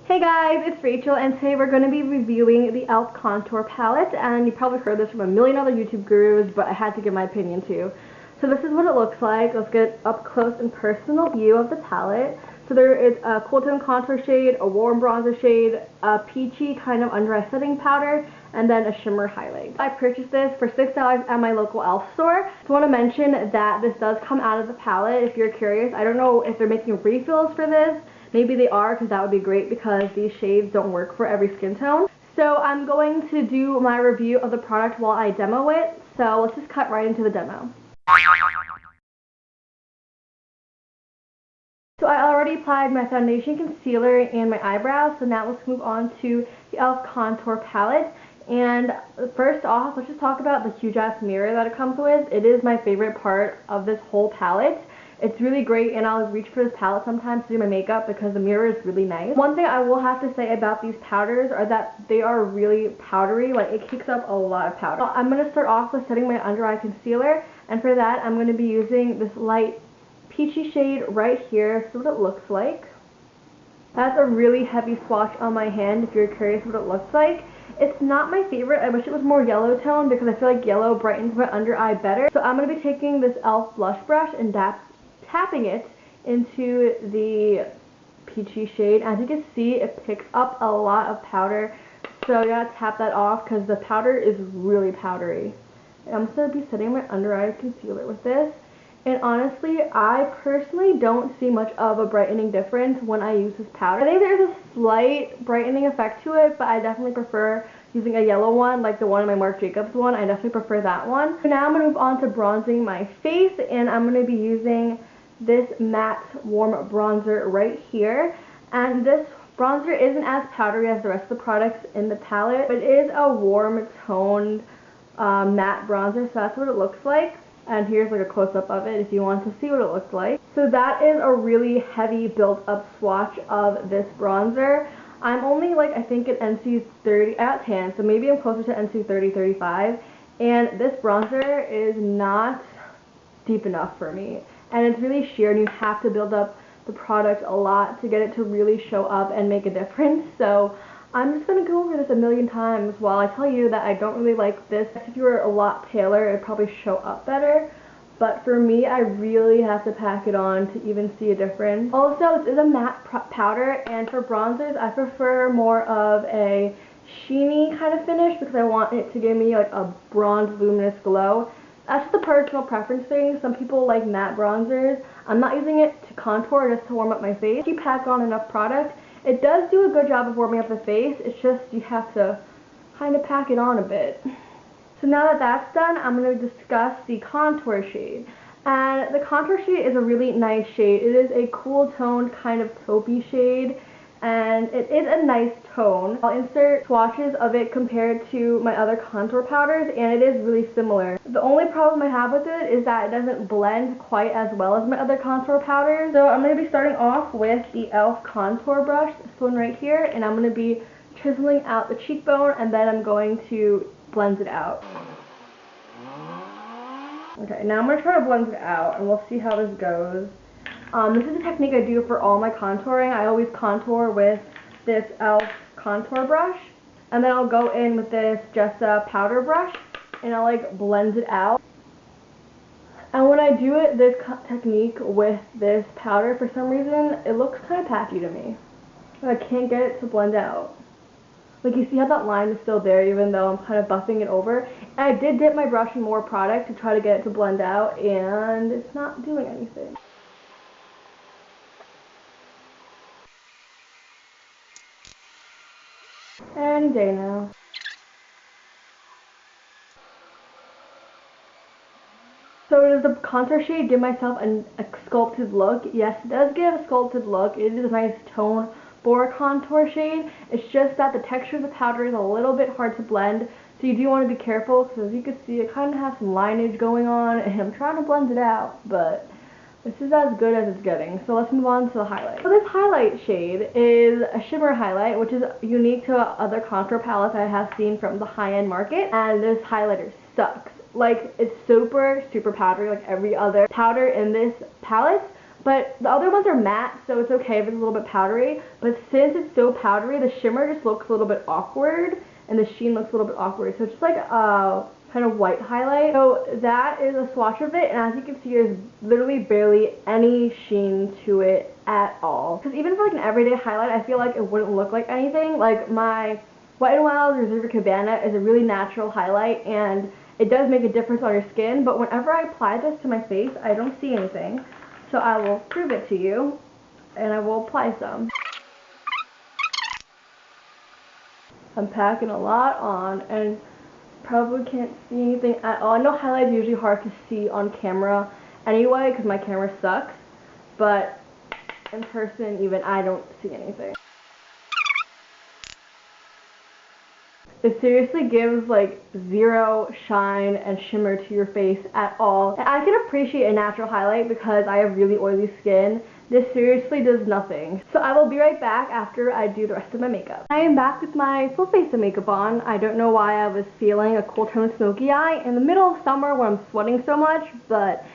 Hey guys, it's Rachel, and today we're going to be reviewing the e.l.f. Contour Palette, and you probably heard this from a million other YouTube gurus, but I had to give my opinion too. So this is what it looks like. Let's get up close and personal view of the palette. So there is a cool tone contour shade, a warm bronzer shade, a peachy kind of under eye setting powder, and then a shimmer highlight. I purchased this for $6 at my local e.l.f. store. I want to mention that this does come out of the palette if you're curious. I don't know if they're making refills for this. Maybe they are, because that would be great because these shades don't work for every skin tone. So I'm going to do my review of the product while I demo it. So let's just cut right into the demo. So I already applied my foundation, concealer, and my eyebrows. So now let's move on to the e.l.f. Contour Palette. And first off, let's just talk about the huge ass mirror that it comes with. It is my favorite part of this whole palette. It's really great, and I'll reach for this palette sometimes to do my makeup because the mirror is really nice. One thing I will have to say about these powders are that they are really powdery. Like, it kicks up a lot of powder. I'm going to start off with setting my under eye concealer, and for that I'm going to be using this light peachy shade right here. This is what it looks like. That's a really heavy swatch on my hand if you're curious what it looks like. It's not my favorite. I wish it was more yellow tone because I feel like yellow brightens my under eye better. So I'm going to be taking this e.l.f. blush brush and tapping it into the peachy shade. As you can see, it picks up a lot of powder, so you gotta tap that off because the powder is really powdery. I'm just going to be setting my under eye concealer with this, and honestly, I personally don't see much of a brightening difference when I use this powder. I think there's a slight brightening effect to it, but I definitely prefer using a yellow one, like the one in my Marc Jacobs one. I definitely prefer that one. So now I'm going to move on to bronzing my face, and I'm going to be using this matte warm bronzer right here. And this bronzer isn't as powdery as the rest of the products in the palette, but it is a warm toned matte bronzer, so that's what it looks like. And here's like a close-up of it if you want to see what it looks like. So that is a really heavy built-up swatch of this bronzer. I'm only like, I think at NC 30, at tan, so maybe I'm closer to NC 30, 35. And this bronzer is not deep enough for me. And it's really sheer, and you have to build up the product a lot to get it to really show up and make a difference. So I'm just going to go over this a million times while I tell you that I don't really like this. If you were a lot paler, it'd probably show up better. But for me, I really have to pack it on to even see a difference. Also, this is a matte powder, and for bronzers, I prefer more of a sheeny kind of finish because I want it to give me like a bronze luminous glow. That's just a personal preference thing. Some people like matte bronzers. I'm not using it to contour, just to warm up my face. If you pack on enough product, it does do a good job of warming up the face. It's just you have to kind of pack it on a bit. So now that that's done, I'm going to discuss the contour shade. And the contour shade is a really nice shade. It is a cool toned kind of taupey shade, and it is a nice tone. I'll insert swatches of it compared to my other contour powders, and it is really similar. The only problem I have with it is that it doesn't blend quite as well as my other contour powders. So I'm going to be starting off with the e.l.f. contour brush, this one right here, and I'm going to be chiseling out the cheekbone, and then I'm going to blend it out. Okay, now I'm going to try to blend it out, and we'll see how this goes. This is a technique I do for all my contouring. I always contour with this e.l.f. contour brush, and then I'll go in with this Jessa powder brush, and I'll like blend it out. And when I do this technique with this powder, for some reason, it looks kind of tacky to me. I can't get it to blend out. Like, you see how that line is still there even though I'm kind of buffing it over? And I did dip my brush in more product to try to get it to blend out, and it's not doing anything. Any day now. So does the contour shade give myself a sculpted look? Yes, it does give a sculpted look. It is a nice tone for a contour shade. It's just that the texture of the powder is a little bit hard to blend, so you do want to be careful because as you can see, it kind of has some lineage going on, and I'm trying to blend it out, but this is as good as it's getting. So let's move on to the highlight. So this highlight shade is a shimmer highlight, which is unique to other contour palettes I have seen from the high-end market, and this highlighter sucks. Like, it's super, super powdery like every other powder in this palette, But the other ones are matte, so it's okay if it's a little bit powdery. But since it's so powdery, the shimmer just looks a little bit awkward, and the sheen looks a little bit awkward. So it's just like a kind of white highlight. So that is a swatch of it, and as you can see, there's literally barely any sheen to it at all. Because even for like an everyday highlight, I feel like it wouldn't look like anything. Like my Wet n Wild Reserve Cabana is a really natural highlight, and it does make a difference on your skin, but whenever I apply this to my face, I don't see anything. So I will prove it to you, and I will apply some. I'm packing a lot on, and probably can't see anything at all. I know highlights are usually hard to see on camera anyway, because my camera sucks, but in person, even I don't see anything. It seriously gives like zero shine and shimmer to your face at all. And I can appreciate a natural highlight because I have really oily skin. This seriously does nothing. So I will be right back after I do the rest of my makeup. I am back with my full face of makeup on. I don't know why I was feeling a cool tone smoky eye in the middle of summer when I'm sweating so much, but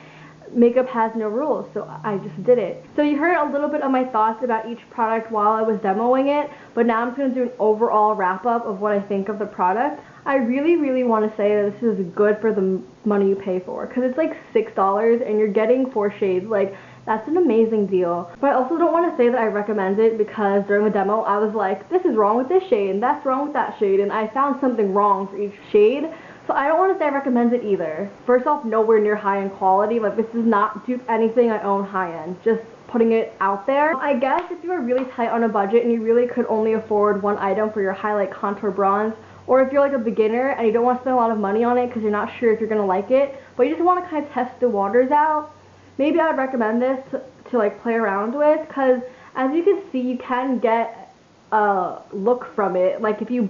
makeup has no rules, so I just did it. So you heard a little bit of my thoughts about each product while I was demoing it, but now I'm just going to do an overall wrap-up of what I think of the product. I really want to say that this is good for the money you pay for, because it's like $6 and you're getting 4 shades. Like, that's an amazing deal. But I also don't want to say that I recommend it, because during the demo I was like, this is wrong with this shade and that's wrong with that shade, and I found something wrong for each shade. So I don't want to say I recommend it either. First off, nowhere near high-end quality. Like, this is not dupe anything I own high-end. Just putting it out there. I guess if you are really tight on a budget and you really could only afford one item for your highlight, contour, bronze, or if you're like a beginner and you don't want to spend a lot of money on it because you're not sure if you're going to like it, but you just want to kind of test the waters out, maybe I would recommend this to like play around with, because as you can see, you can get a look from it. Like, if you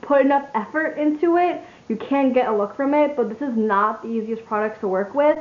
put enough effort into it, you can get a look from it, but this is not the easiest products to work with.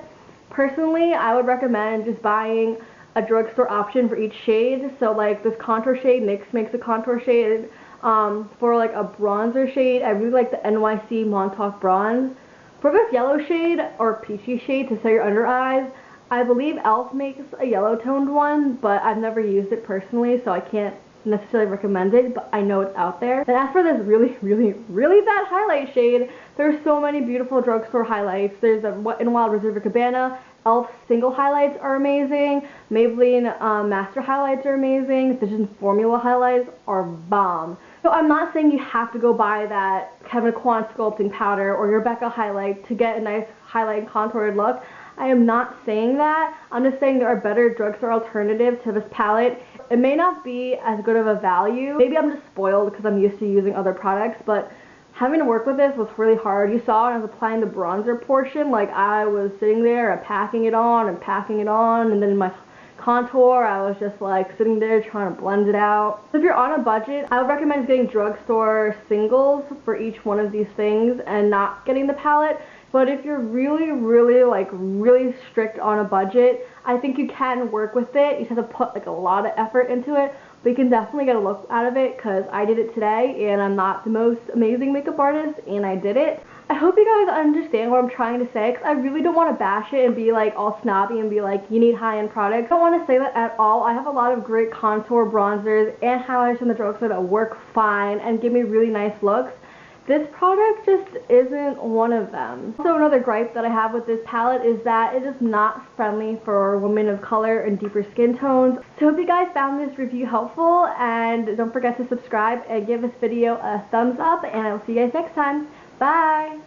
Personally, I would recommend just buying a drugstore option for each shade. So like this contour shade, NYX makes a contour shade. For like a bronzer shade, I really like the NYC Montauk Bronze. For this yellow shade or peachy shade to set your under eyes, I believe e.l.f. makes a yellow toned one, but I've never used it personally, so I can't necessarily recommend it, but I know it's out there. And as for this really bad highlight shade, there's so many beautiful drugstore highlights. There's a Wet n Wild Reserve Cabana. e.l.f. single highlights are amazing. Maybelline master highlights are amazing. Vision formula highlights are bomb. So I'm not saying you have to go buy that Kevyn Aucoin sculpting powder or your Becca highlight to get a nice highlight and contoured look. I am not saying that. I'm just saying there are better drugstore alternatives to this palette. It may not be as good of a value. Maybe I'm just spoiled because I'm used to using other products, but having to work with this was really hard. You saw when I was applying the bronzer portion, like I was sitting there and packing it on, and then in my contour, I was just like sitting there trying to blend it out. So if you're on a budget, I would recommend getting drugstore singles for each one of these things and not getting the palette. But if you're really strict on a budget, I think you can work with it. You just have to put like a lot of effort into it, but you can definitely get a look out of it, because I did it today and I'm not the most amazing makeup artist, and I did it. I hope you guys understand what I'm trying to say, because I really don't want to bash it and be like all snobby and be like, you need high-end products. I don't want to say that at all. I have a lot of great contour bronzers and highlighters from the drugstore that work fine and give me really nice looks. This product just isn't one of them. Also, another gripe that I have with this palette is that it is not friendly for women of color and deeper skin tones. So I hope you guys found this review helpful, and don't forget to subscribe and give this video a thumbs up, and I will see you guys next time. Bye!